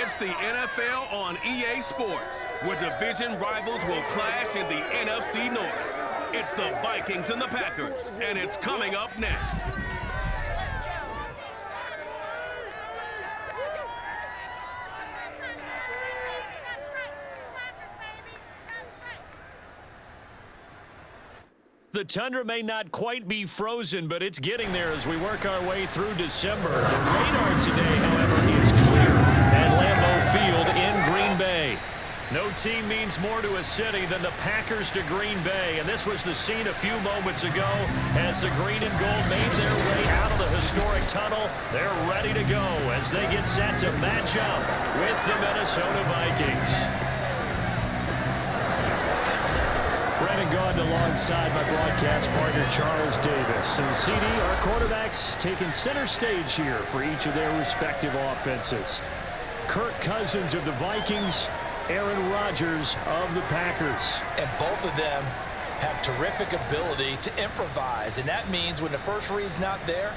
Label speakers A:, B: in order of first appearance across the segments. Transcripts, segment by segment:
A: It's the NFL on EA Sports, where division rivals will clash in the NFC North. It's the Vikings and the Packers, and it's coming up next.
B: The tundra may not quite be frozen, but it's getting there as we work our way through December. The radar today, however, is clear at Lambeau Field in Green Bay. No team means more to a city than the Packers to Green Bay, and this was the scene a few moments ago as the green and gold made their way out of the historic tunnel. They're ready to go as they get set to match up with the Minnesota Vikings. Brandon Gaudin alongside my broadcast partner Charles Davis. And CD, our quarterbacks taking center stage here for each of their respective offenses. Kirk Cousins of the Vikings, Aaron Rodgers of the Packers.
C: And both of them have terrific ability to improvise. And that means when the first read's not there,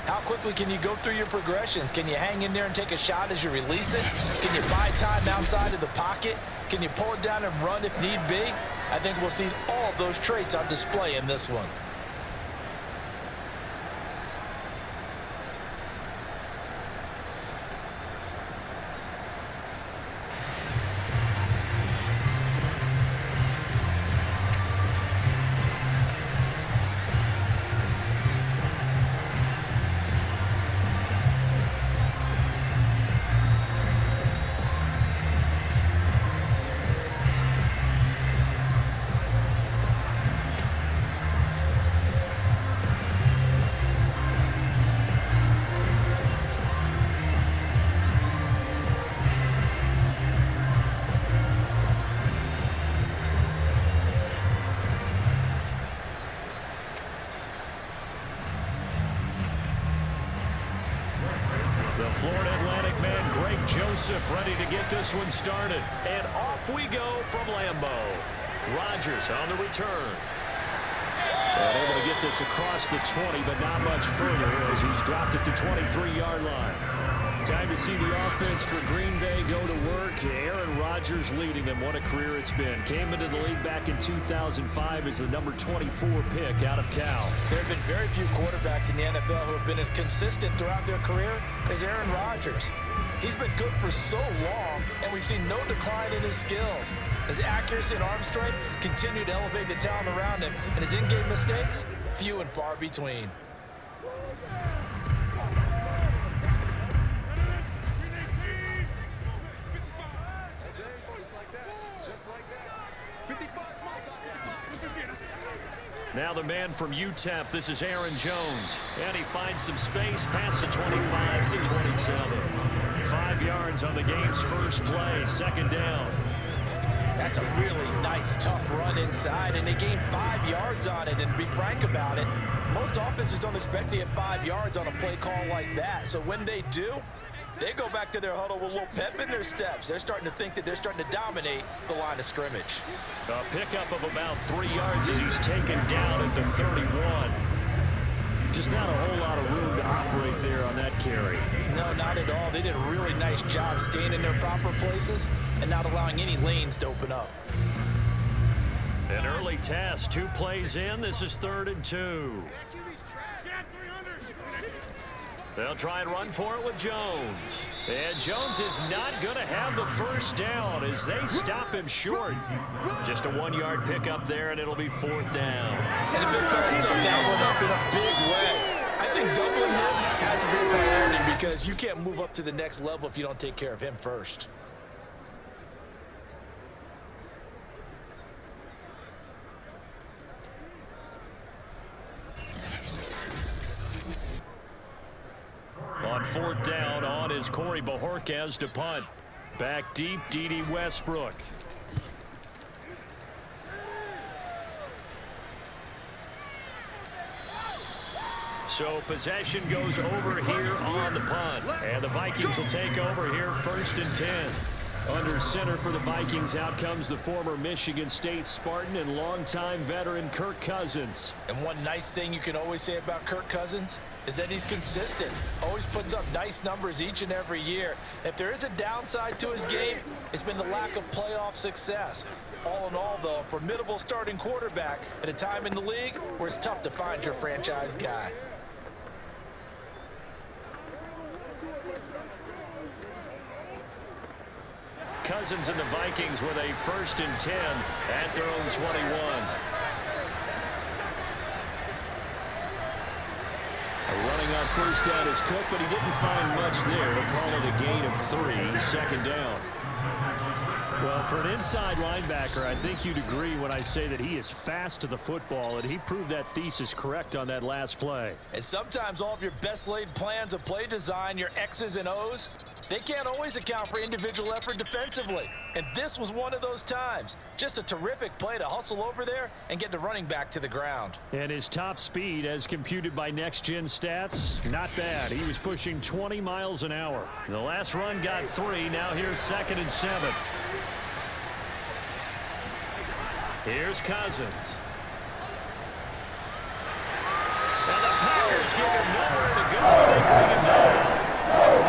C: how quickly can you go through your progressions? Can you hang in there and take a shot as you release it? Can you buy time outside of the pocket? Can you pull it down and run if need be? I think we'll see all of those traits on display in this one.
B: Ready to get this one started. And off we go from Lambeau. Rodgers on the return. And able to get this across the 20, but not much further as he's dropped at the 23-yard line. Time to see the offense for Green Bay go to work. Aaron Rodgers leading them. What a career it's been. Came into the league back in 2005 as the number 24 pick out of Cal.
C: There have been very few quarterbacks in the NFL who have been as consistent throughout their career as Aaron Rodgers. He's been good for so long, and we've seen no decline in his skills. His accuracy and arm strength continue to elevate the talent around him, and his in-game mistakes, few and far between.
B: Now the man from UTEP, this is Aaron Jones. And he finds some space past the 25 to the 27. 5 yards on the game's first play, second down.
C: That's a really nice, tough run inside, and they gained 5 yards on it. And to be frank about it, most offenses don't expect to get 5 yards on a play call like that. So when they do, they go back to their huddle with a little pep in their steps. They're starting to think that they're starting to dominate the line of scrimmage.
B: A pickup of about 3 yards as he's taken down at the 31. Just not a whole lot of room to operate there on that carry.
C: No, not at all. They did a really nice job staying in their proper places and not allowing any lanes to open up.
B: An early test, 2 plays in. This is 3rd and 2. They'll try and run for it with Jones. And Jones is not going to have the first down as they stop him short. Just a 1-yard pickup there, and it'll be 4th down.
C: And the big fella stuffed that one up in a big way. I think doubling him has to be a priority because you can't move up to the next level if you don't take care of him first.
B: On 4th down, on is Corey Bojorquez to punt. Back deep, D.D. Westbrook. So possession goes over here on the punt. And the Vikings will take over here 1st and 10. Under center for the Vikings, out comes the former Michigan State Spartan and longtime veteran Kirk Cousins.
C: And one nice thing you can always say about Kirk Cousins is that he's consistent. Always puts up nice numbers each and every year. If there is a downside to his game, it's been the lack of playoff success. All in all, though, a formidable starting quarterback at a time in the league where it's tough to find your franchise guy.
B: Cousins and the Vikings with a 1st and 10 at their own 21. Running on 1st down is Cook, but he didn't find much there to call it a gain of 3, 2nd down. Well, for an inside linebacker, I think you'd agree when I say that he is fast to the football, and he proved that thesis correct on that last play.
C: And sometimes all of your best laid plans of play design, your X's and O's, they can't always account for individual effort defensively. And this was one of those times. Just a terrific play to hustle over there and get the running back to the ground.
B: And his top speed, as computed by Next Gen Stats, not bad. He was pushing 20 miles an hour. The last run got 3. Now here's 2nd and 7. Here's Cousins. And the Packers give him nowhere to go. They bring him down.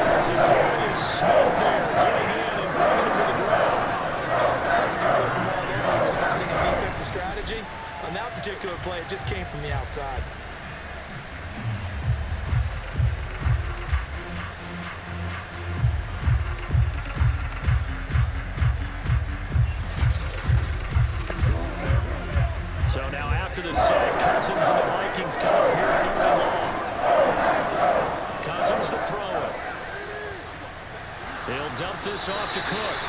B: There's a Darius Smith there, getting in and bringing him to the ground.
D: Having a defensive strategy. On that particular play, it just came from the outside.
B: So now after the sack, Cousins and the Vikings come up here 3rd and long. Cousins to throw it. They'll dump this off to Cook.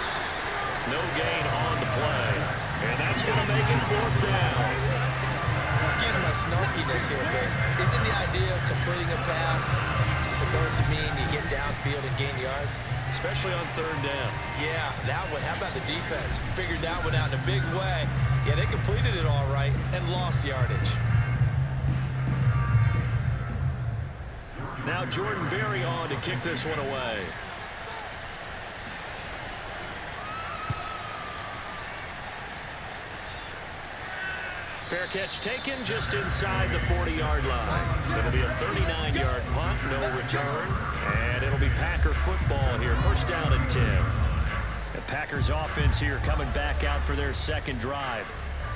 B: No gain on the play. And that's going to make it 4th down.
D: Excuse my snarkiness here, but isn't the idea of completing a pass supposed to mean you get downfield and gain yards?
B: Especially on 3rd down.
D: Yeah, that one. How about the defense? Figured that one out in a big way. Yeah, they completed it all right and lost yardage.
B: Now Jordan Berry on to kick this one away. Fair catch taken just inside the 40-yard line. It'll be a 39-yard punt, no return, and it'll be Packer football here. 1st down and 10. The Packers offense here coming back out for their 2nd drive.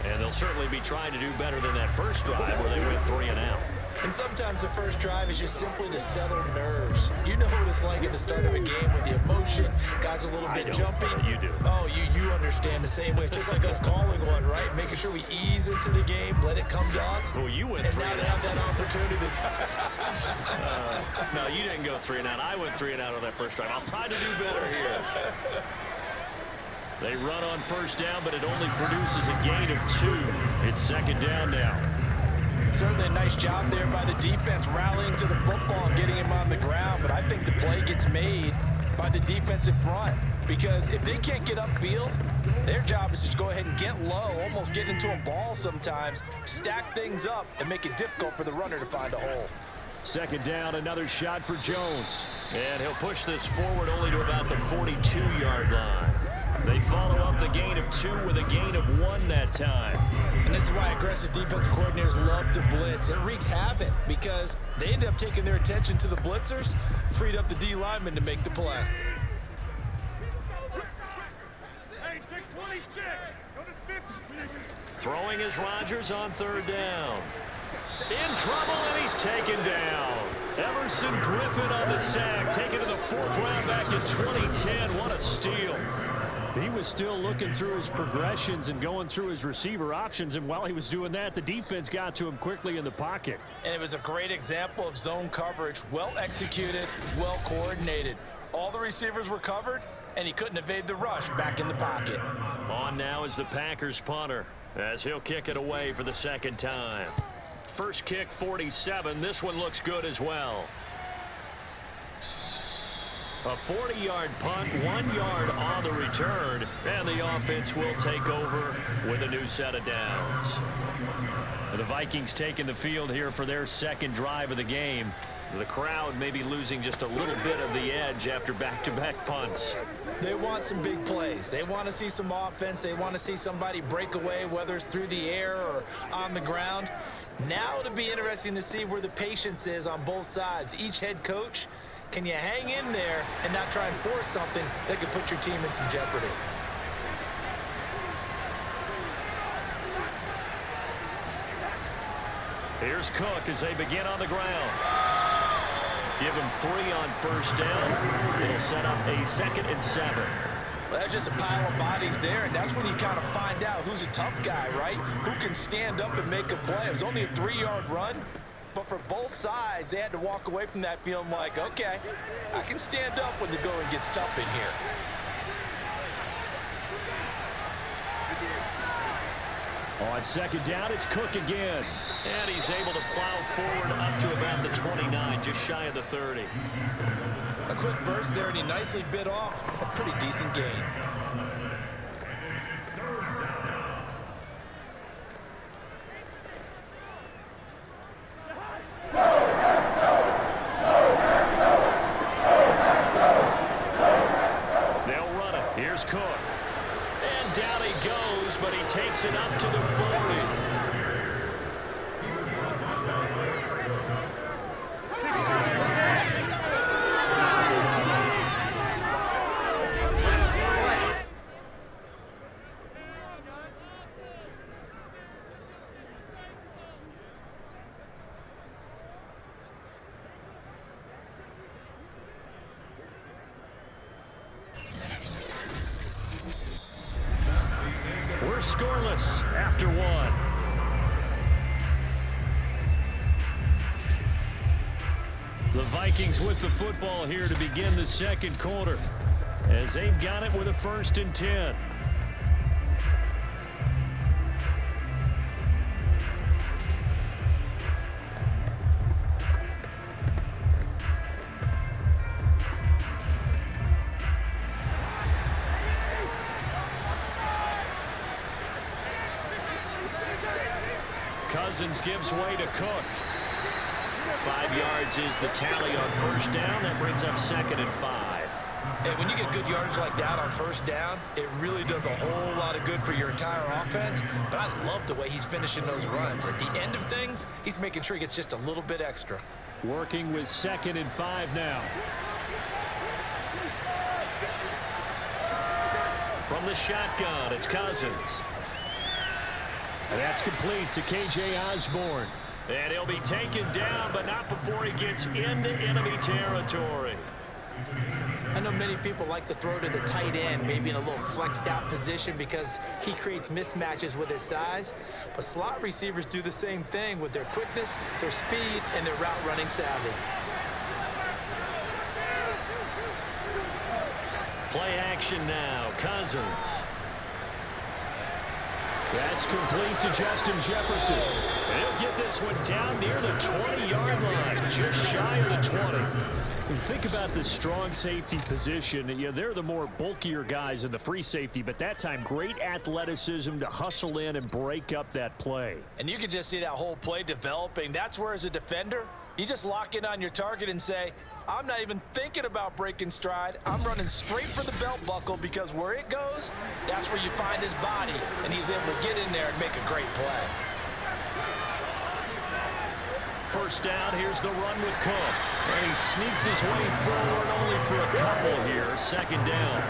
B: And they'll certainly be trying to do better than that first drive where they went 3 and out.
D: And sometimes the first drive is just simply to settle nerves. You know what it's like at the start of a game with the emotion. Guys a little bit jumpy.
B: You do.
D: Oh, you understand the same way. It's just like us calling one, right? Making sure we ease into the game, let it come to us.
B: Well, you went 3
D: and
B: and
D: now they have that opportunity.
B: No, you didn't go 3 and out. I went 3 and out on that first drive. I'll try to do better here. They run on 1st down, but it only produces a gain of 2. It's 2nd down now.
C: Certainly a nice job there by the defense rallying to the football and getting him on the ground, but I think the play gets made by the defensive front because if they can't get upfield, their job is to go ahead and get low, almost get into a ball sometimes, stack things up, and make it difficult for the runner to find a hole.
B: 2nd down, another shot for Jones. And he'll push this forward only to about the 42-yard line. They follow up the gain of 2 with a gain of 1 that time.
D: And this is why aggressive defensive coordinators love to blitz. It wreaks havoc because they end up taking their attention to the blitzers, freed up the D lineman to make the play.
B: Throwing is Rodgers on 3rd down. In trouble, and he's taken down. Emerson Griffin on the sack, taken to the 4th round back in 2010. What a steal. He was still looking through his progressions and going through his receiver options, and while he was doing that, the defense got to him quickly in the pocket.
C: And it was a great example of zone coverage, well executed, well coordinated. All the receivers were covered, and he couldn't evade the rush back in the pocket.
B: On now is the Packers punter, as he'll kick it away for the 2nd time. First kick, 47. This one looks good as well. A 40-yard punt, 1 yard on the return, and the offense will take over with a new set of downs. The Vikings taking the field here for their 2nd drive of the game. The crowd may be losing just a little bit of the edge after back-to-back punts.
C: They want some big plays. They want to see some offense. They want to see somebody break away, whether it's through the air or on the ground. Now it'll be interesting to see where the patience is on both sides. Each head coach, can you hang in there and not try and force something that could put your team in some jeopardy?
B: Here's Cook as they begin on the ground. Give him 3 on first down. It'll set up a 2nd and 7.
C: Well, that's just a pile of bodies there, and that's when you kind of find out who's a tough guy, right? Who can stand up and make a play. It was only a 3-yard run, but for both sides, they had to walk away from that feeling like, okay, I can stand up when the going gets tough in here.
B: On 2nd down, it's Cook again. And he's able to plow forward up to about the 29, just shy of the 30.
C: A quick burst there, and he nicely bit off a pretty decent gain.
B: They'll run it. Here's Cook. And down he goes, but he takes it up to the 40. We're scoreless after 1. The Vikings with the football here to begin the 2nd quarter, as they've got it with a 1st and 10. Cousins gives way to Cook. 5 yards is the tally on first down. That brings up 2nd and 5.
C: And when you get good yardage like that on first down, it really does a whole lot of good for your entire offense. But I love the way he's finishing those runs. At the end of things, he's making sure he gets just a little bit extra.
B: Working with 2nd and 5 now. From the shotgun, it's Cousins. And that's complete to K.J. Osborne. And he'll be taken down, but not before he gets into enemy territory.
C: I know many people like to throw to the tight end, maybe in a little flexed out position because he creates mismatches with his size. But slot receivers do the same thing with their quickness, their speed, and their route running savvy.
B: Play action now. Cousins. That's complete to Justin Jefferson. And he'll get this one down near the 20-yard line, just shy of the 20. And think about the strong safety position. Yeah, they're the more bulkier guys in the free safety, but that time great athleticism to hustle in and break up that play.
C: And you can just see that whole play developing. That's where, as a defender, you just lock in on your target and say, I'm not even thinking about breaking stride. I'm running straight for the belt buckle because where it goes, that's where you find his body. And he's able to get in there and make a great play.
B: First down, here's the run with Cook. And he sneaks his way forward only for a couple here. 2nd down.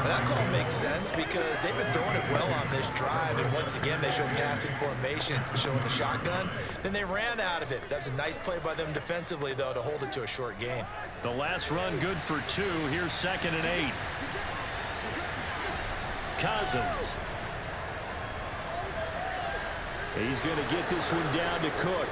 C: Well, that call makes sense because they've been throwing it well on this drive. And once again, they showed passing formation, showing the shotgun. Then they ran out of it. That's a nice play by them defensively, though, to hold it to a short gain.
B: The last run good for 2. Here's 2nd and 8. Cousins. He's going to get this one down to Cook.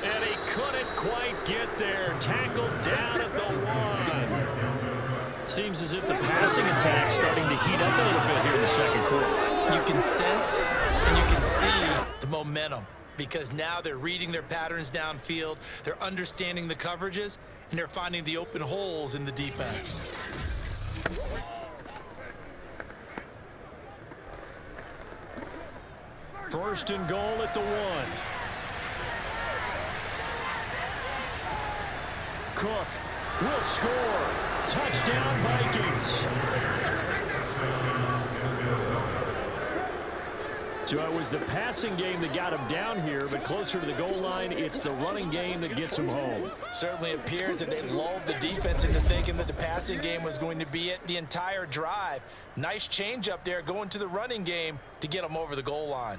B: And he couldn't quite get there. Tackled down at the 1. Seems as if the passing attack's starting to heat up a little bit here in the 2nd quarter.
C: You can sense and you can see the momentum because now they're reading their patterns downfield, they're understanding the coverages, and they're finding the open holes in the defense.
B: First and goal at the 1. Cook will score. Touchdown, Vikings. So it was the passing game that got him down here, but closer to the goal line, it's the running game that gets him home.
C: Certainly appears that they lulled the defense into thinking that the passing game was going to be it the entire drive. Nice change up there going to the running game to get them over the goal line.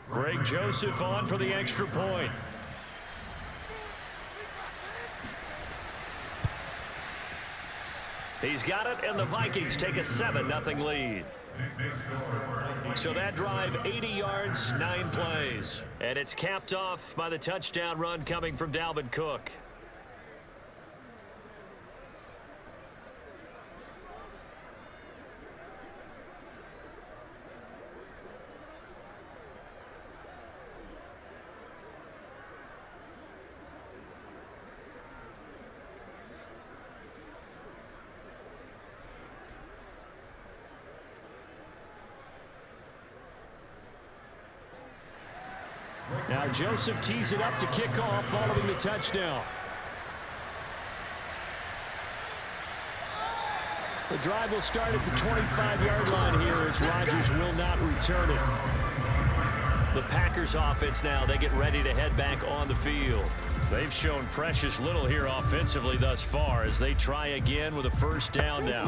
B: Greg Joseph on for the extra point. He's got it, and the Vikings take a 7-0 lead. So that drive, 80 yards, 9 plays. And it's capped off by the touchdown run coming from Dalvin Cook. Now Joseph tees it up to kick off following the touchdown. The drive will start at the 25-yard line here as Rodgers will not return it. The Packers offense now, they get ready to head back on the field. They've shown precious little here offensively thus far as they try again with a first down now.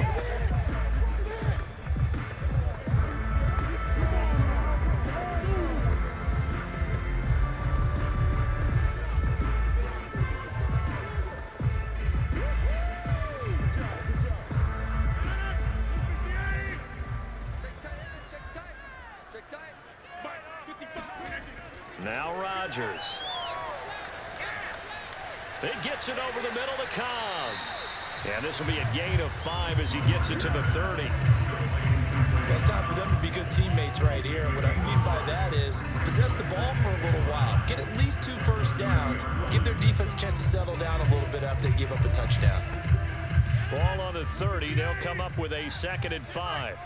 B: Now Rodgers. It gets it over the middle to Cobb. And this will be a gain of 5 as he gets it to the 30.
D: Well, it's time for them to be good teammates right here. And what I mean by that is possess the ball for a little while. Get at least 2 first downs. Give their defense a chance to settle down a little bit after they give up a touchdown.
B: Ball on the 30. They'll come up with a 2nd and 5.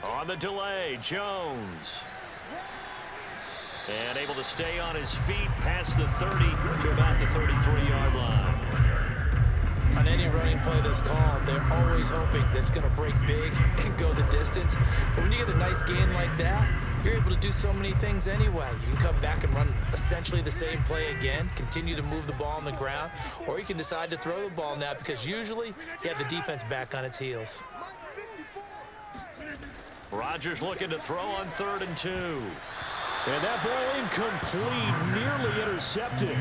B: On the delay, Jones. And able to stay on his feet past the 30 to about the 33-yard line.
C: On any running play that's called, they're always hoping that it's going to break big and go the distance. But when you get a nice gain like that, you're able to do so many things anyway. You can come back and run essentially the same play again, continue to move the ball on the ground, or you can decide to throw the ball now because usually you have the defense back on its heels.
B: Rodgers looking to throw on 3rd and 2. And that ball incomplete, nearly intercepted.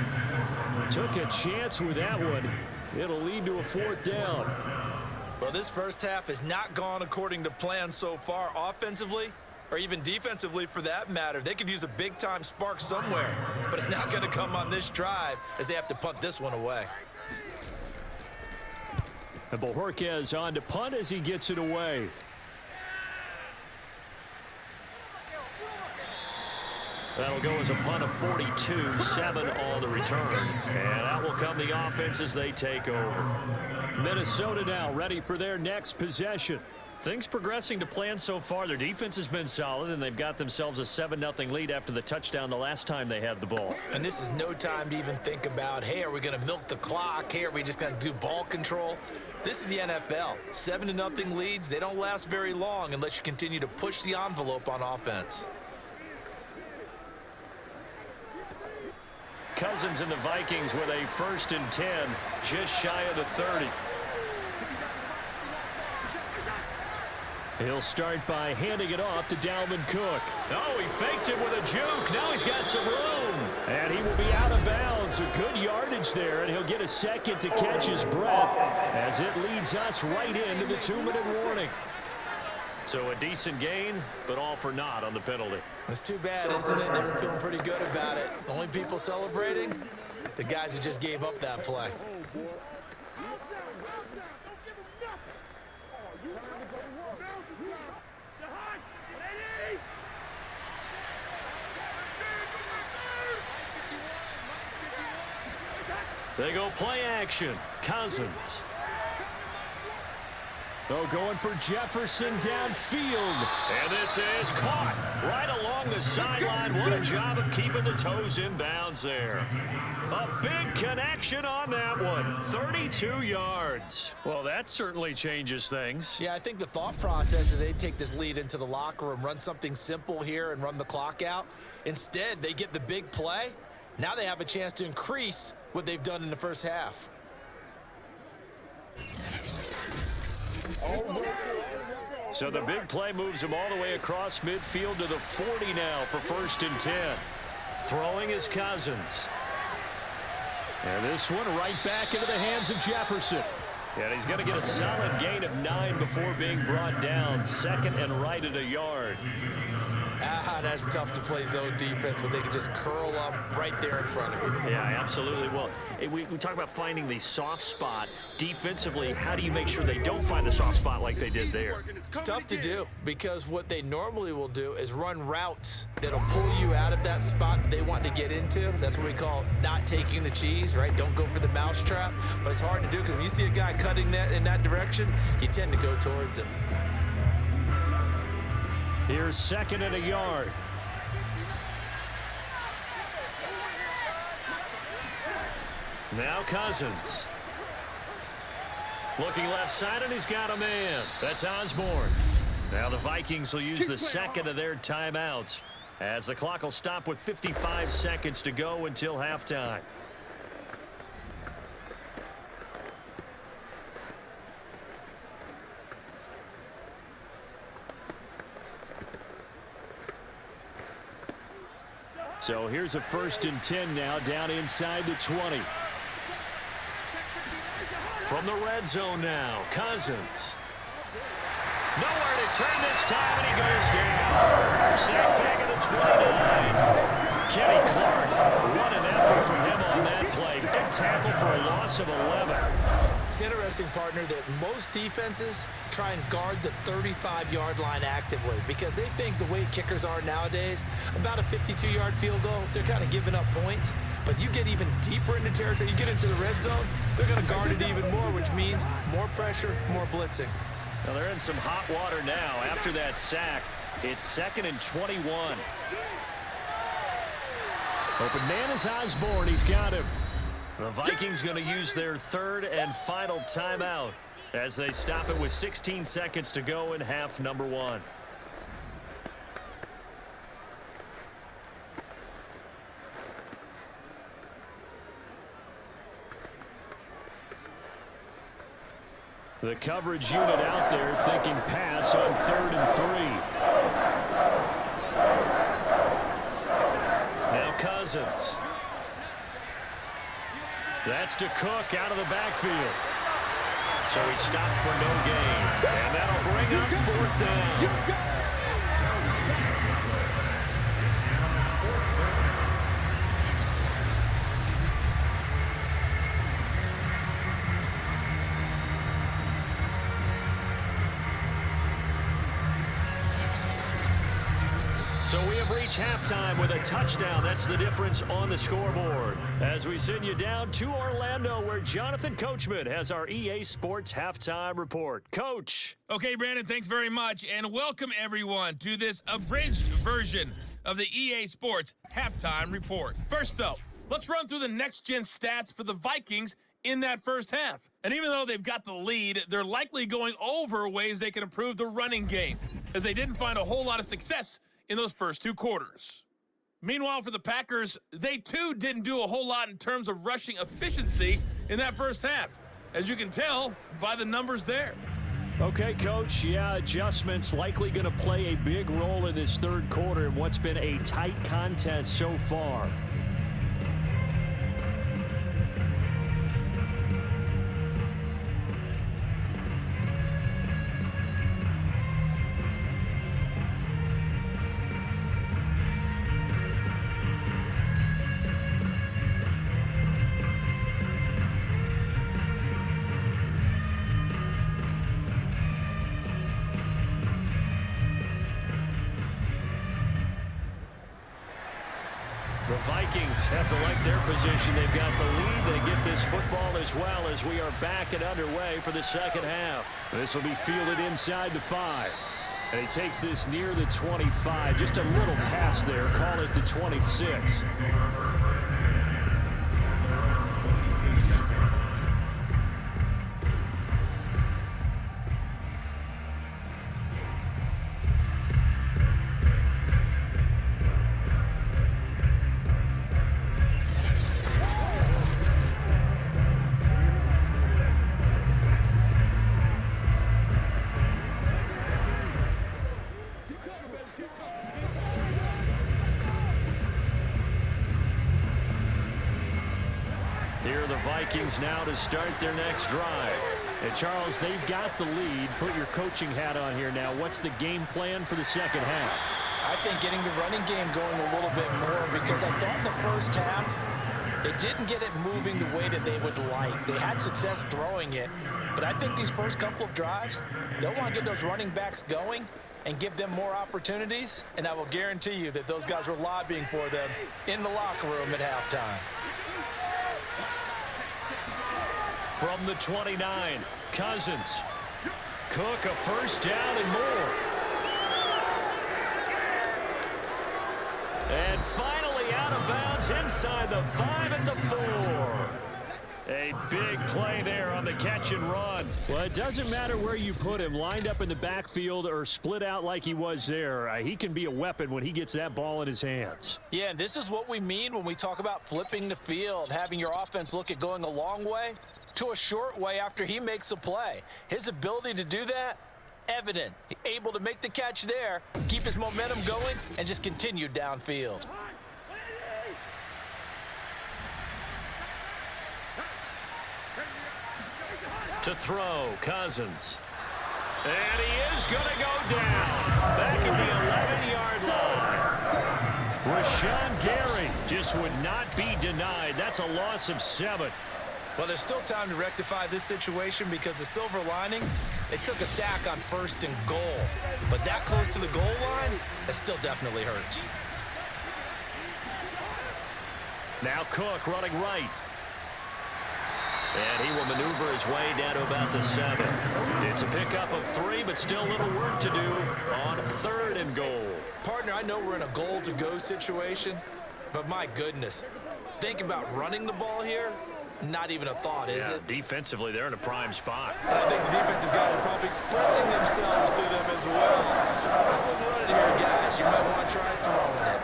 B: Took a chance with that one. It'll lead to a 4th down.
C: Well, this first half has not gone according to plan so far offensively, or even defensively for that matter. They could use a big-time spark somewhere, but it's not going to come on this drive as they have to punt this one away.
B: And Bojorquez on to punt as he gets it away. That'll go as a punt of 42, 7 on the return. And out will come the offense as they take over. Minnesota now ready for their next possession. Things progressing to plan so far. Their defense has been solid, and they've got themselves a 7-0 lead after the touchdown the last time they had the ball.
C: And this is no time to even think about, hey, are we going to milk the clock? Hey, are we just going to do ball control? This is the NFL. 7-0 leads, they don't last very long unless you continue to push the envelope on offense.
B: Cousins and the Vikings with a 1st and 10, just shy of the 30. He'll start by handing it off to Dalvin Cook. Oh, he faked it with a juke. Now he's got some room. And he will be out of bounds. A good yardage there, and he'll get a 2nd to catch his breath as it leads us right into the 2-minute warning. So a decent gain, but all for naught on the penalty.
C: It's too bad, isn't it? They were feeling pretty good about it. The only people celebrating, the guys who just gave up that play.
B: They go play action. Cousins. Oh, going for Jefferson downfield. And this is caught right along the sideline. What a job of keeping the toes in bounds there. A big connection on that one. 32 yards. Well, that certainly changes things.
D: Yeah, I think the thought process is they take this lead into the locker room, run something simple here and run the clock out. Instead, they get the big play. Now they have a chance to increase what they've done in the first half.
B: So the big play moves him all the way across midfield to the 40 now for 1st and 10. Throwing is Cousins. And this one right back into the hands of Jefferson. And he's going to get a solid gain of 9 before being brought down. 2nd and right at a yard.
D: That's tough to play zone defense when they can just curl up right there in front of you.
B: Yeah, absolutely. Well, we talk about finding the soft spot. Defensively, how do you make sure they don't find the soft spot like they did there?
D: Tough to do, because what they normally will do is run routes that'll pull you out of that spot they want to get into. That's what we call not taking the cheese, right? Don't go for the mousetrap. But it's hard to do because when you see a guy cutting that in that direction, you tend to go towards him.
B: Here's 2nd and a yard. Now Cousins. Looking left side, and he's got a man. That's Osborne. Now the Vikings will use the 2nd of their timeouts, as the clock will stop with 55 seconds to go until halftime. So here's a 1st and 10 now, down inside the 20. From the red zone now, Cousins. Nowhere to turn this time, and he goes down. Sack back at the 29. Kenny Clark, what an effort from him on that play. Big tackle for a loss of 11.
D: It's interesting, partner, that most defenses try and guard the 35-yard line actively because they think the way kickers are nowadays, about a 52-yard field goal, they're kind of giving up points. But you get even deeper into territory, you get into the red zone, they're going to guard it even more, which means more pressure, more blitzing.
B: Now they're in some hot water now after that sack. It's 2nd and 21. Open man is Osborne. He's got him. The Vikings going to use their 3rd and final timeout as they stop it with 16 seconds to go in half number 1. The coverage unit out there thinking pass on 3rd and 3. Now Cousins. That's to Cook out of the backfield. So he stopped for no gain. And that'll bring up 4th down. So we have reached halftime with a touchdown. That's the difference on the scoreboard. As we send you down to Orlando, where Jonathan Coachman has our EA Sports halftime report. Coach.
E: Okay, Brandon, thanks very much, and welcome everyone to this abridged version of the EA Sports halftime report. First, though, let's run through the next-gen stats for the Vikings in that first half. And even though they've got the lead, they're likely going over ways they can improve the running game, as they didn't find a whole lot of success in those first 2 quarters. Meanwhile, for the Packers, they too didn't do a whole lot in terms of rushing efficiency in that first half, as you can tell by the numbers there.
B: Okay, Coach, yeah, adjustments likely going to play a big role in this 3rd quarter in what's been a tight contest so far. Vikings have to like their position. They've got the lead. They get this football as well as we are back and underway for the second half. This will be fielded inside the 5. And he takes this near the 25. Just a little pass there. Call it the 26. Here are the Vikings now to start their next drive. And Charles, they've got the lead. Put your coaching hat on here now. What's the game plan for the second half?
C: I think getting the running game going a little bit more, because I thought in the first half they didn't get it moving the way that they would like. They had success throwing it, but I think these first couple of drives, they'll want to get those running backs going and give them more opportunities, and I will guarantee you that those guys were lobbying for them in the locker room at halftime.
B: From the 29, Cousins. Cook, a first down and more. And finally out of bounds inside the 5 at the 4. A big play there on the catch and run. Well, it doesn't matter where you put him, lined up in the backfield or split out like he was there. He can be a weapon when he gets that ball in his hands.
C: Yeah, and this is what we mean when we talk about flipping the field, having your offense look at going a long way to a short way after he makes a play. His ability to do that, evident. Able to make the catch there, keep his momentum going, and just continue downfield.
B: To throw, Cousins. And he is going to go down. Back at the 11-yard line. Rashawn Gary just would not be denied. That's a loss of 7.
D: Well, there's still time to rectify this situation, because the silver lining, they took a sack on 1st and goal. But that close to the goal line, that still definitely hurts.
B: Now Cook running right. And he will maneuver his way down to about the 7. It's a pickup of 3, but still a little work to do on 3rd and goal.
D: Partner, I know we're in a goal-to-go situation, but my goodness, think about running the ball here. Not even a thought, is it?
B: Defensively, they're in a prime spot.
D: I think the defensive guys are probably expressing themselves to them as well. I wouldn't run it here, guys. You might want to try throwing it.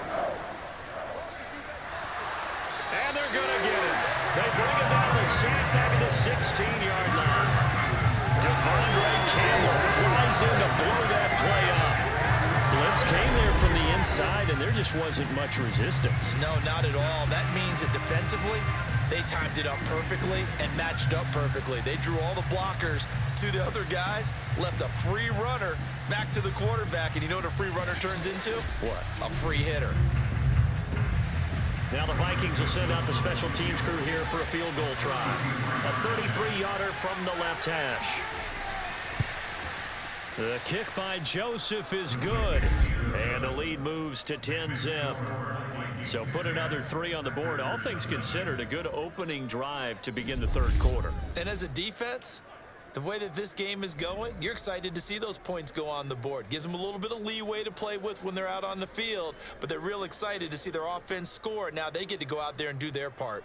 B: And they're going to get it. They bring it down the sack back at the 16-yard line. Devondre Campbell flies in to blow that play up. Blitz came there from the inside, and there just wasn't much resistance.
D: No, not at all. That means that defensively, they timed it up perfectly and matched up perfectly. They drew all the blockers to the other guys, left a free runner back to the quarterback, and you know what a free runner turns into?
B: What?
D: A free hitter.
B: Now the Vikings will send out the special teams crew here for a field goal try. A 33-yarder from the left hash. The kick by Joseph is good. And the lead moves to 10-zip. So put another 3 on the board. All things considered, a good opening drive to begin the 3rd quarter.
D: And as a defense, the way that this game is going, you're excited to see those points go on the board. Gives them a little bit of leeway to play with when they're out on the field, but they're real excited to see their offense score. Now they get to go out there and do their part.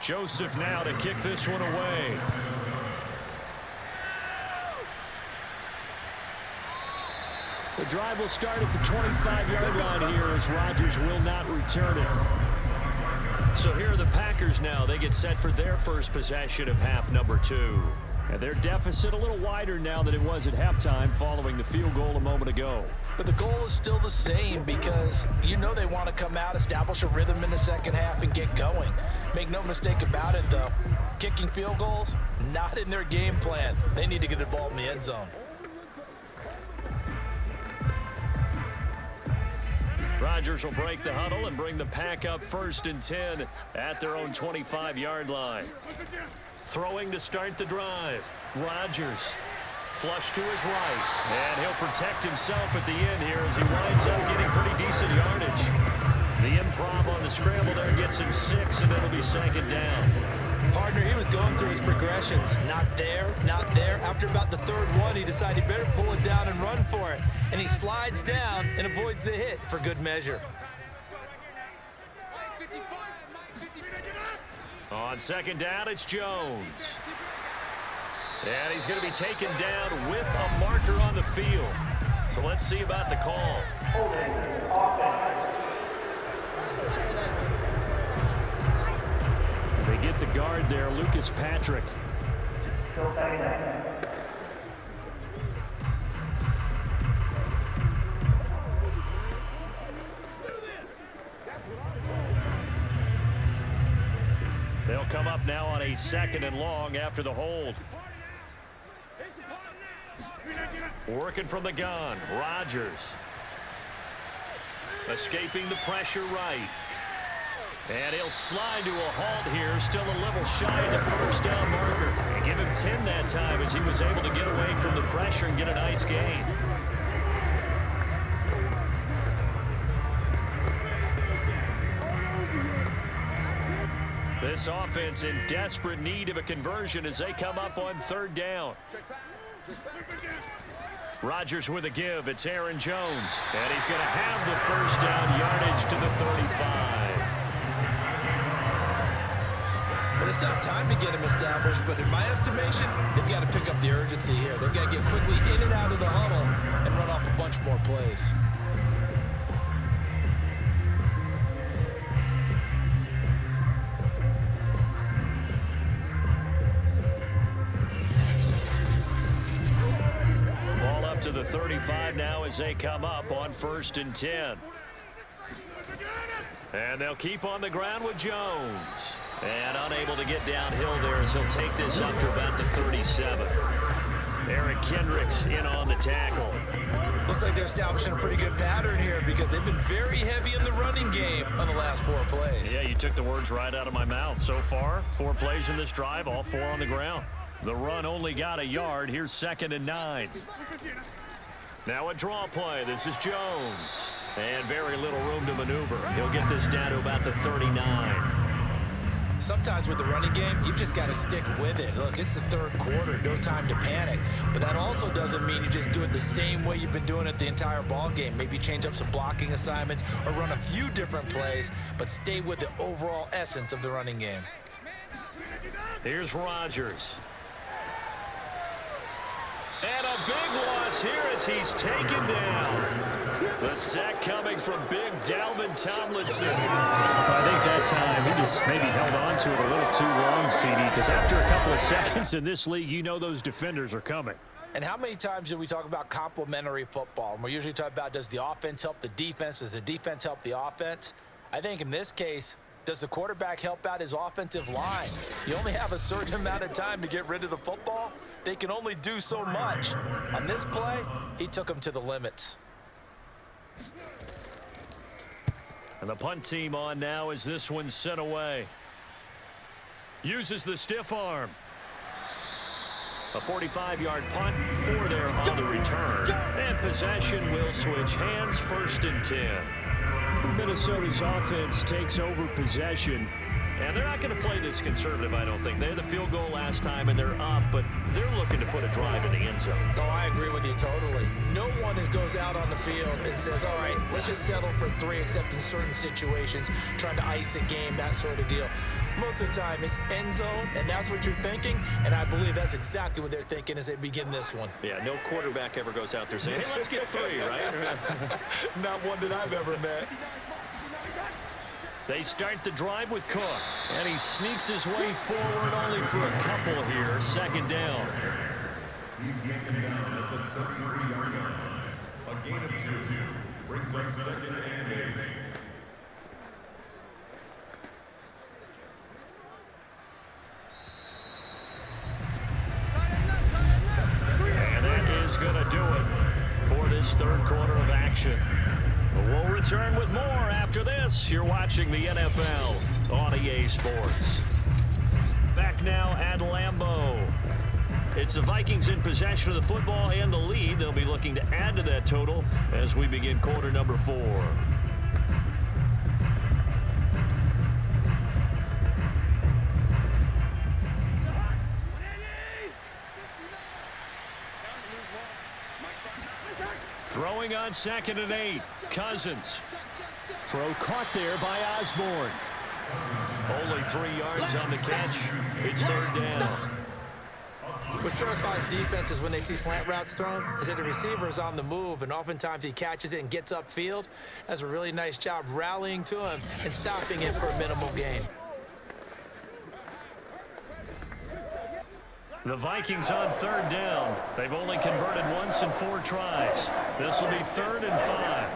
B: Joseph now to kick this one away. The drive will start at the 25-yard line here as Rodgers will not return it. So here are the Packers now. They get set for their first possession of half number 2. And their deficit a little wider now than it was at halftime following the field goal a moment ago.
C: But the goal is still the same, because you know they want to come out, establish a rhythm in the second half, and get going. Make no mistake about it, though. Kicking field goals, not in their game plan. They need to get the ball in the end zone.
B: Rodgers will break the huddle and bring the pack up 1st and 10 at their own 25-yard line. Throwing to start the drive. Rodgers. Flush to his right. And he'll protect himself at the end here as he winds up getting pretty decent yardage. The improv on the scramble there gets him 6, and it'll be 2nd down.
C: Partner, he was going through his progressions. Not there, not there. After about the 3rd one, he decided he better pull it down and run for it. And he slides down and avoids the hit for good measure.
B: On 2nd down, it's Jones. And he's going to be taken down with a marker on the field. So let's see about the call. They get the guard there, Lucas Patrick. They'll come up now on a 2nd and long after the hold. Working from the gun, Rodgers. Escaping the pressure right. And he'll slide to a halt here, still a level shy of the 1st down marker. And give him 10 that time as he was able to get away from the pressure and get a nice gain. This offense in desperate need of a conversion as they come up on 3rd down. Rodgers with a give. It's Aaron Jones. And he's going to have the 1st down yardage to the 35.
C: Well, it's tough time to get him established, but in my estimation, they've got to pick up the urgency here. They've got to get quickly in and out of the huddle and run off a bunch more plays.
B: Ball up to the 35 now as they come up on 1st and 10. And they'll keep on the ground with Jones. And unable to get downhill there as he'll take this up to about the 37. Eric Kendricks in on the tackle.
C: Looks like they're establishing a pretty good pattern here because they've been very heavy in the running game on the last 4 plays.
B: Yeah, you took the words right out of my mouth. So far, 4 plays in this drive, all 4 on the ground. The run only got a yard. Here's 2nd and 9. Now a draw play. This is Jones. And very little room to maneuver. He'll get this down to about the 39.
C: Sometimes with the running game, you've just got to stick with it. Look, it's the 3rd quarter, no time to panic. But that also doesn't mean you just do it the same way you've been doing it the entire ball game. Maybe change up some blocking assignments or run a few different plays, but stay with the overall essence of the running game.
B: Here's Rodgers. And a big loss here as he's taken down. The sack coming from big Dalvin Tomlinson.
F: I think that time he just maybe held on to it a little too long, CD, because after a couple of seconds in this league, you know those defenders are coming.
C: And how many times do we talk about complementary football? And we're usually talking about, does the offense help the defense? Does the defense help the offense? I think in this case, does the quarterback help out his offensive line? You only have a certain amount of time to get rid of the football. They can only do so much. On this play, he took them to the limits.
B: And the punt team on now as this one's sent away. Uses the stiff arm. A 45-yard punt for their on the return. And possession will switch hands, 1st and 10.
F: Minnesota's offense takes over possession.
B: And they're not going to play this conservative, I don't think. They had the field goal last time, and they're up, but they're looking to put a drive in the end zone.
C: Oh, I agree with you totally. No one goes out on the field and says, all right, let's just settle for 3, except in certain situations, trying to ice a game, that sort of deal. Most of the time, it's end zone, and that's what you're thinking, and I believe that's exactly what they're thinking as they begin this one.
B: Yeah, no quarterback ever goes out there saying, hey, let's get 3, right?
C: Not one that I've ever met.
B: They start the drive with Cook, and he sneaks his way forward only for a couple here. 2nd down.
G: He's taken down at the 33-yard line. A gain of 2 brings up 2nd and 8.
B: And that is going to do it for this 3rd quarter of action. We'll return with more after this. You're watching the NFL on EA Sports. Back now at Lambeau. It's the Vikings in possession of the football and the lead. They'll be looking to add to that total as we begin quarter number 4. Throwing on 2nd and 8. Cousins. Throw caught there by Osborne. Only 3 yards on the catch. It's 3rd down.
C: What terrifies defenses when they see slant routes thrown is that the receiver is on the move, and oftentimes he catches it and gets upfield. Does a really nice job rallying to him and stopping him for a minimal gain.
B: The Vikings on 3rd down. They've only converted once in 4 tries. This will be 3rd and 5.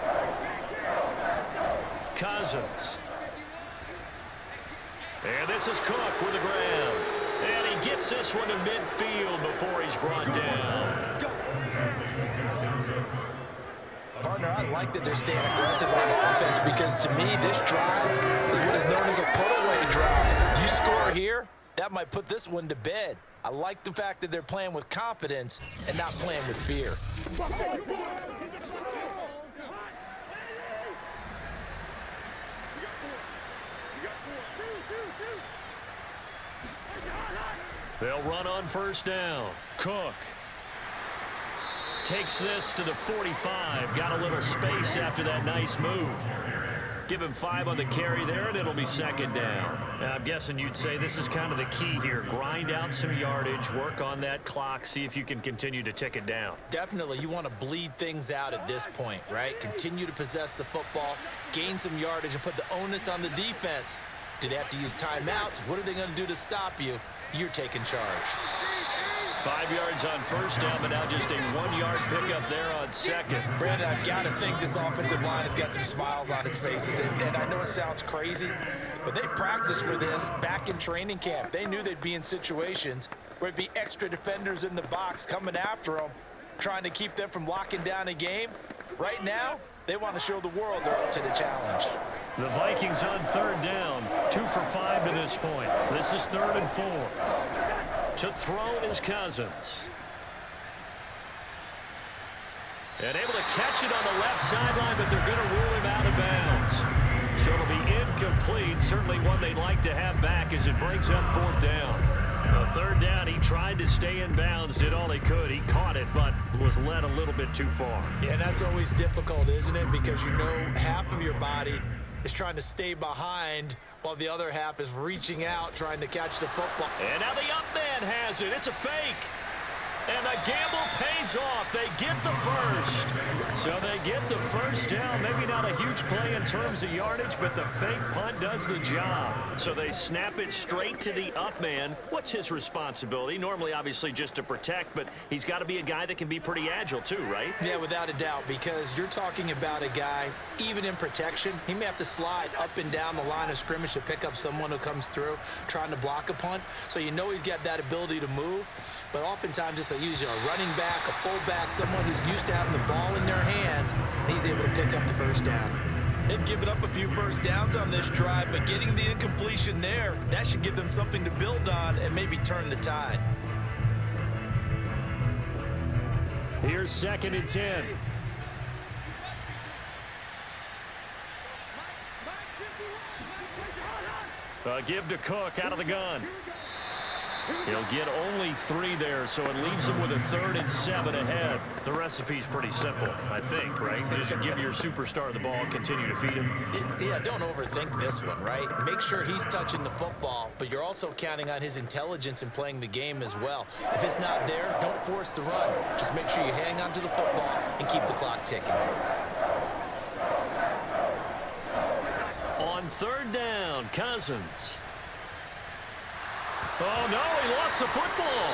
B: Cousins. And this is Cook with the ground. And he gets this one to midfield before he's brought down.
C: Partner, I like that they're staying aggressive on offense because to me, this drive is what is known as a put-away drive. You score here, that might put this one to bed. I like the fact that they're playing with confidence and not playing with fear.
B: They'll run on 1st down. Cook takes this to the 45. Got a little space after that nice move. Give him 5 on the carry there, and it'll be 2nd down. Now, I'm guessing you'd say this is kind of the key here. Grind out some yardage, work on that clock, see if you can continue to tick it down.
C: Definitely, you want to bleed things out at this point, right? Continue to possess the football, gain some yardage, and put the onus on the defense. Do they have to use timeouts? What are they going to do to stop you? You're taking charge.
B: 5 yards on 1st down, but now just a 1-yard pickup there on 2nd.
C: Brandon, I've got to think this offensive line has got some smiles on its faces. And I know it sounds crazy, but they practiced for this back in training camp. They knew they'd be in situations where it'd be extra defenders in the box coming after them, trying to keep them from locking down a game. Right now, they want to show the world they're up to the challenge.
B: The Vikings on 3rd down, 2 for 5 to this point. This is 3rd and 4. To throw is Cousins. And able to catch it on the left sideline, but they're going to rule him out of bounds. So it'll be incomplete. Certainly one they'd like to have back as it brings up 4th down. 3rd down, he tried to stay in bounds, did all he could. He caught it, but was led a little bit too far.
C: Yeah, that's always difficult, isn't it? Because you know half of your body is trying to stay behind while the other half is reaching out, trying to catch the football.
B: And now the up man has it. It's a fake. And the gamble pays off. They get the first. So they get the 1st down. Maybe not a huge play in terms of yardage, but the fake punt does the job. So they snap it straight to the up man. What's his responsibility? Normally, obviously, just to protect, but he's got to be a guy that can be pretty agile too, right?
C: Yeah, without a doubt, because you're talking about a guy, even in protection, he may have to slide up and down the line of scrimmage to pick up someone who comes through trying to block a punt. So you know he's got that ability to move, but oftentimes it's usually a running back, a fullback, someone who's used to having the ball in their hands, and he's able to pick up the 1st down. They've given up a few 1st downs on this drive, but getting the incompletion there, that should give them something to build on and maybe turn the tide.
B: Here's 2nd and 10. Give to Cook out of the gun. He'll get only 3 there, so it leaves him with a 3rd and 7 ahead. The recipe's pretty simple, I think, right? Just give your superstar the ball, continue to feed him.
C: Yeah, don't overthink this one, right? Make sure he's touching the football, but you're also counting on his intelligence in playing the game as well. If it's not there, don't force the run. Just make sure you hang on to the football and keep the clock ticking.
B: On 3rd down, Cousins. Oh, no, he lost the football.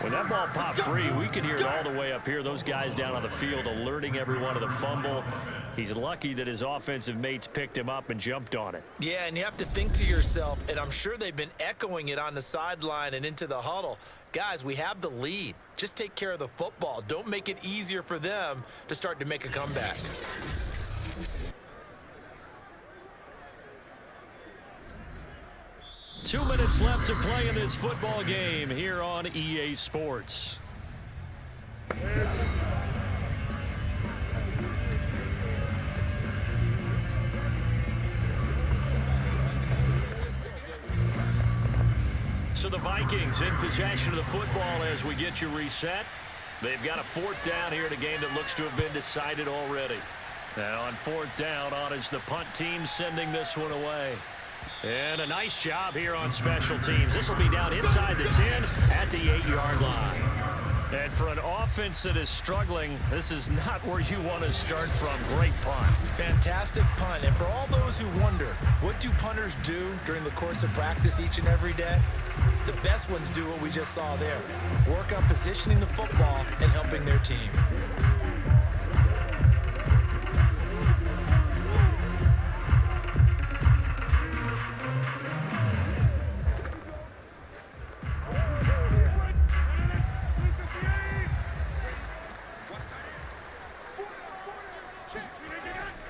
B: When that ball popped free, we could hear it all the way up here. Those guys down on the field alerting everyone of the fumble. He's lucky that his offensive mates picked him up and jumped on it.
C: Yeah, and you have to think to yourself, and I'm sure they've been echoing it on the sideline and into the huddle,
D: Guys, we have the lead. Just take care of the football. Don't make it easier for them to start to make a comeback.
B: Two minutes left to play in this football game here on EA Sports. So the Vikings in possession of the football as we get you reset. They've got a fourth down here in a game that looks to have been decided already. Now on fourth down, on is the punt team sending this one away. And a nice job here on special teams. This will be down inside the 10 at the 8-yard line. And for an offense that is struggling, this is not where you want to start from. Great punt.
D: Fantastic punt. And for all those who wonder, what do punters do during the course of practice each and every day? The best ones do what we just saw there. Work on positioning the football and helping their team.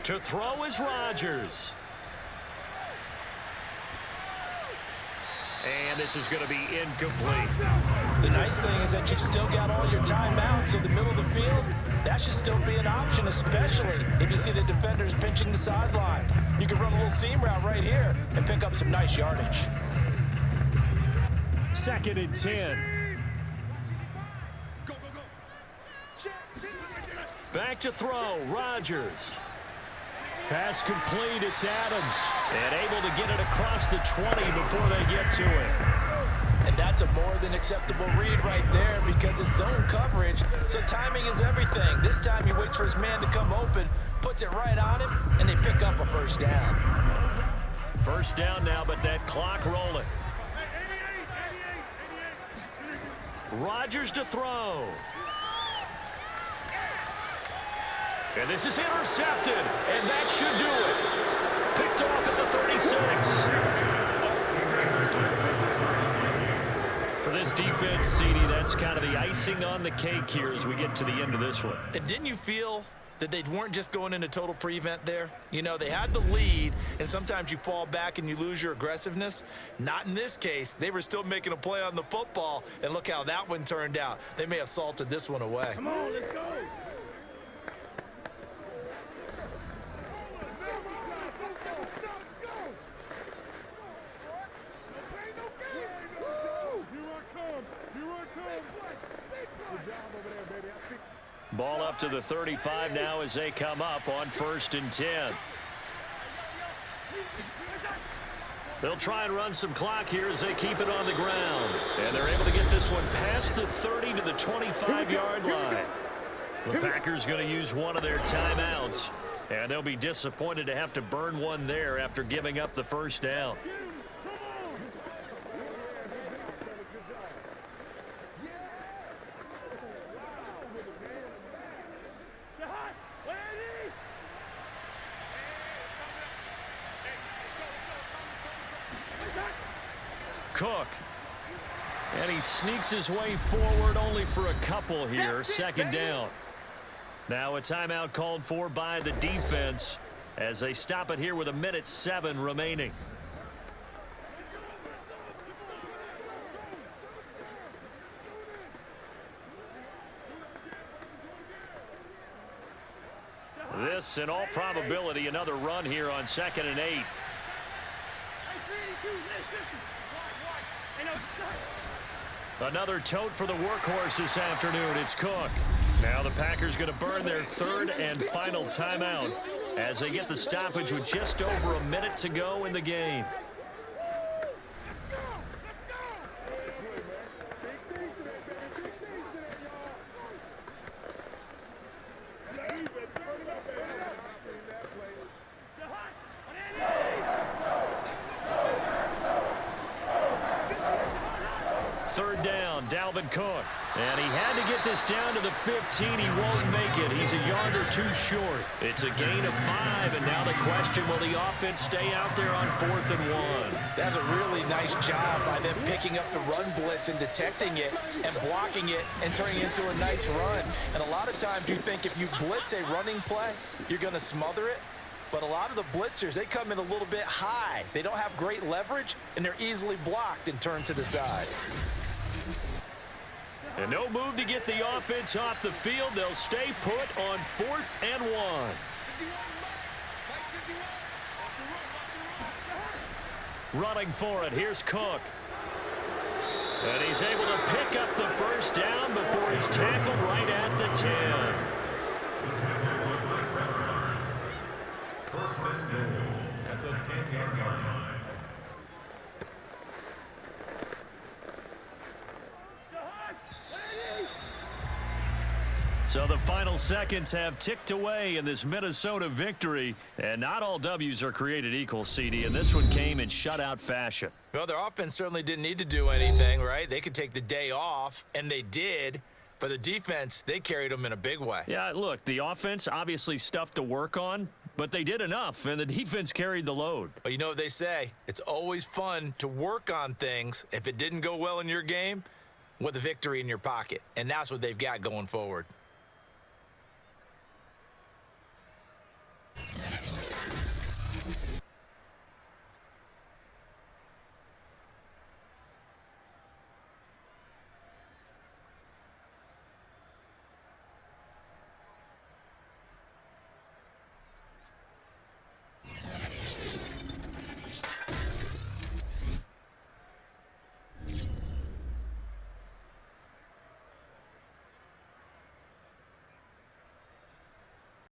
B: To throw is Rodgers. And this is going to be incomplete.
C: The nice thing is that you've still got all your timeouts in the middle of the field. That should still be an option, especially if you see the defenders pinching the sideline. You can run a little seam route right here and pick up some nice yardage.
B: 2nd and 10. Back to throw, Rodgers. Pass complete, it's Adams. And able to get it across the 20 before they get to it.
C: And that's a more than acceptable read right there because it's zone coverage, so timing is everything. This time he waits for his man to come open, puts it right on him, and they pick up a first down.
B: First down now, but that clock rolling. Rodgers to throw. And this is intercepted, and that should do it. Picked off at the 36. For this defense, CD, that's kind of the icing on the cake here as we get to the end of this one.
D: And didn't you feel that they weren't just going into total prevent there? You know, they had the lead, and sometimes you fall back and you lose your aggressiveness. Not in this case. They were still making a play on the football, and look how that one turned out. They may have salted this one away.
G: Come on, let's go.
B: Ball up to the 35 now as they come up on 1st and 10. They'll try and run some clock here as they keep it on the ground. And they're able to get this one past the 30 to the 25-yard line. The Packers going to use one of their timeouts. And they'll be disappointed to have to burn one there after giving up the first down. Cook. And he sneaks his way forward only for a couple here. 2nd down. Now a timeout called for by the defense as they stop it here with 1:07 remaining. This, in all probability, another run here on 2nd and 8. Another tote for the workhorse this afternoon. It's Cook. Now the Packers going to burn their 3rd and final timeout as they get the stoppage with just over a minute to go in the game. third down, Dalvin Cook. And he had to get this down to the 15. He won't make it. He's a yard or two short. It's a gain of 5, and now the question, will the offense stay out there on 4th and 1?
C: That's a really nice job by them picking up the run blitz and detecting it and blocking it and turning it into a nice run. And a lot of times you think if you blitz a running play, you're going to smother it. But a lot of the blitzers, they come in a little bit high. They don't have great leverage, and they're easily blocked and turned to the side.
B: And no move to get the offense off the field. They'll stay put on 4th and 1. Running for it, here's Cook. And he's able to pick up the first down before he's tackled right at the 10.
G: First and goal at the 10-yard line.
B: So the final seconds have ticked away in this Minnesota victory. And not all W's are created equal, CD, and this one came in shutout fashion.
C: Well, their offense certainly didn't need to do anything, right? They could take the day off, and they did. For the defense, they carried them in a big way.
B: Yeah, look, the offense, obviously stuff to work on, but they did enough, and the defense carried the load.
C: Well, you know what they say. It's always fun to work on things if it didn't go well in your game with a victory in your pocket, and that's what they've got going forward.